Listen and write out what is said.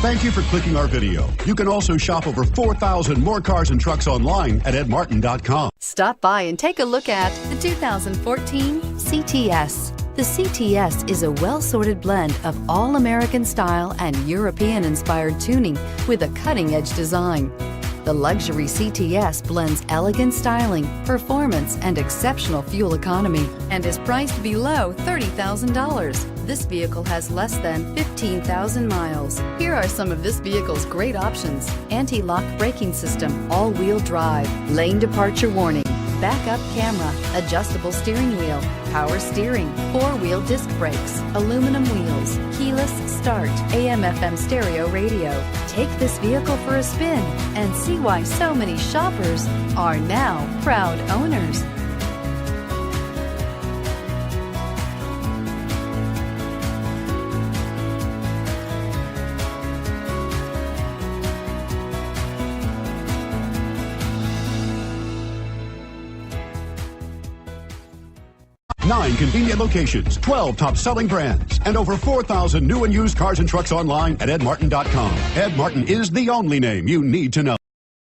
Thank you for clicking our video. You can also shop over 4,000 more cars and trucks online at edmartin.com. Stop by and take a look at the 2014 CTS. The CTS is a well-sorted blend of all-American style and European-inspired tuning with a cutting-edge design. The luxury CTS blends elegant styling, performance, and exceptional fuel economy and is priced below $30,000. This vehicle has less than 15,000 miles. Here are some of this vehicle's great options: anti-lock braking system, all-wheel drive, lane departure warning, backup camera, adjustable steering wheel, power steering, four-wheel disc brakes, aluminum wheels, keyless start, AM/FM stereo radio. Take this vehicle for a spin and see why so many shoppers are now proud owners. Nine convenient locations, 12 top-selling brands, and over 4,000 new and used cars and trucks online at edmartin.com. Ed Martin is the only name you need to know.